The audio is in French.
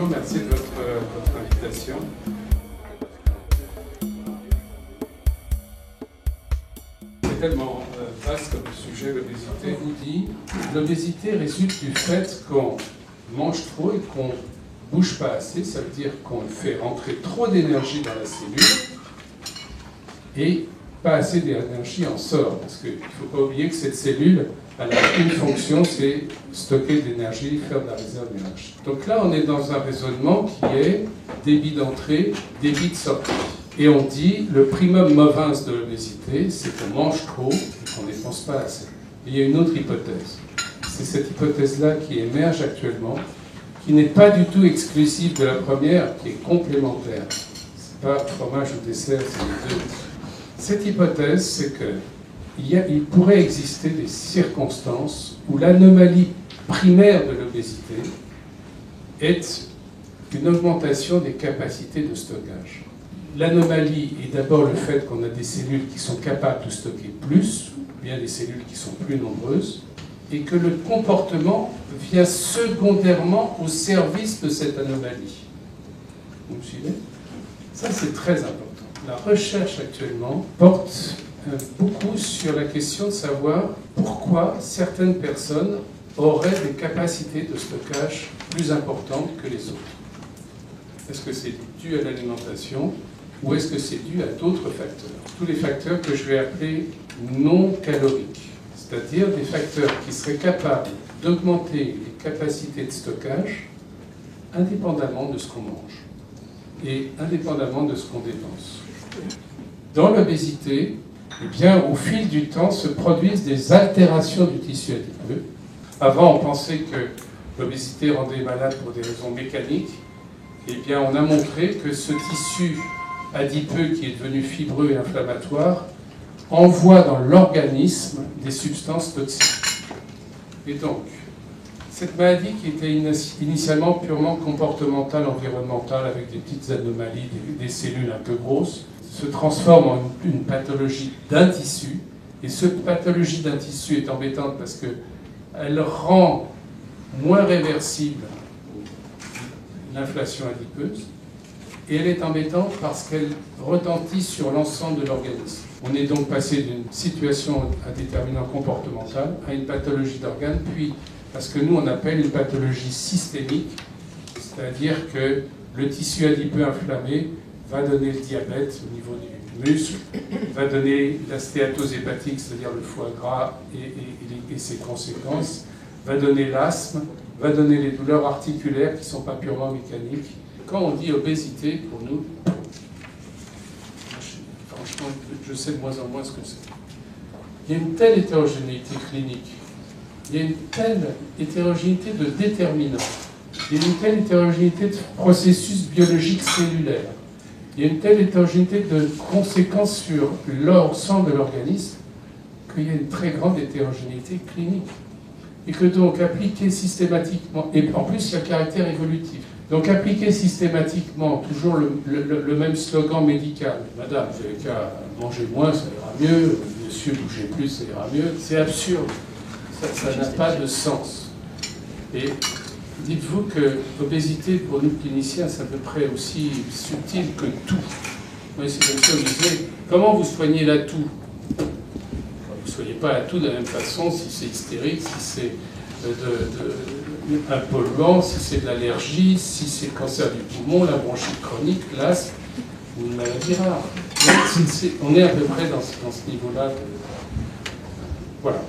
Bonjour, merci de votre invitation. C'est tellement vaste comme sujet, l'obésité. Vous dit, l'obésité résulte du fait qu'on mange trop et qu'on ne bouge pas assez. Ça veut dire qu'on fait rentrer trop d'énergie dans la cellule et pas assez d'énergie en sort. Parce qu'il ne faut pas oublier que cette cellule, elle a une fonction, c'est stocker de l'énergie, faire de la réserve d'énergie. Donc là, on est dans un raisonnement qui est débit d'entrée, débit de sortie. Et on dit, le primum movens de l'obésité, c'est qu'on mange trop et qu'on ne dépense pas assez. Et il y a une autre hypothèse. C'est cette hypothèse-là qui émerge actuellement, qui n'est pas du tout exclusive de la première, qui est complémentaire. C'est pas fromage ou dessert, c'est les deux. Cette hypothèse, c'est qu'il pourrait exister des circonstances où l'anomalie primaire de l'obésité est une augmentation des capacités de stockage. L'anomalie est d'abord le fait qu'on a des cellules qui sont capables de stocker plus, ou bien des cellules qui sont plus nombreuses, et que le comportement vient secondairement au service de cette anomalie. Vous me suivez? Ça, c'est très important. La recherche actuellement porte beaucoup sur la question de savoir pourquoi certaines personnes auraient des capacités de stockage plus importantes que les autres. Est-ce que c'est dû à l'alimentation ou est-ce que c'est dû à d'autres facteurs? Tous les facteurs que je vais appeler non caloriques, c'est-à-dire des facteurs qui seraient capables d'augmenter les capacités de stockage indépendamment de ce qu'on mange et indépendamment de ce qu'on dépense. Dans l'obésité, eh bien, au fil du temps, se produisent des altérations du tissu adipeux. Avant, on pensait que l'obésité rendait malade pour des raisons mécaniques. Eh bien, on a montré que ce tissu adipeux qui est devenu fibreux et inflammatoire envoie dans l'organisme des substances toxiques. Et donc, cette maladie qui était initialement purement comportementale, environnementale, avec des petites anomalies, des cellules un peu grosses, se transforme en une pathologie d'un tissu. Et cette pathologie d'un tissu est embêtante parce qu'elle rend moins réversible l'inflation adipeuse. Et elle est embêtante parce qu'elle retentit sur l'ensemble de l'organisme. On est donc passé d'une situation à déterminant comportemental à une pathologie d'organes, puis parce que nous on appelle une pathologie systémique, c'est-à-dire que le tissu adipeux inflammé va donner le diabète au niveau du muscle, va donner la stéatose hépatique, c'est-à-dire le foie gras et ses conséquences, va donner l'asthme, va donner les douleurs articulaires qui ne sont pas purement mécaniques. Quand on dit obésité, pour nous, franchement, je sais de moins en moins ce que c'est. Il y a une telle hétérogénéité clinique, il y a une telle hétérogénéité de déterminants, il y a une telle hétérogénéité de processus biologiques cellulaires, il y a une telle hétérogénéité de conséquences sur l'ensemble de l'organisme qu'il y a une très grande hétérogénéité clinique. Et que donc appliquer systématiquement, et en plus il y a caractère évolutif, donc appliquer systématiquement toujours le même slogan médical, madame, vous n'avez qu'à manger moins, ça ira mieux, monsieur, bougez plus, ça ira mieux, c'est absurde, ça n'a pas de sens. Et dites-vous que l'obésité, pour nous cliniciens, c'est à peu près aussi subtil que tout. Oui, c'est comme si on disait, comment vous soignez la toux? Vous ne soignez pas la toux de la même façon si c'est hystérique, si c'est un polluant, si c'est de l'allergie, si c'est le cancer du poumon, la bronchite chronique, l'asthme ou une maladie rare. On est à peu près dans ce niveau-là. Voilà.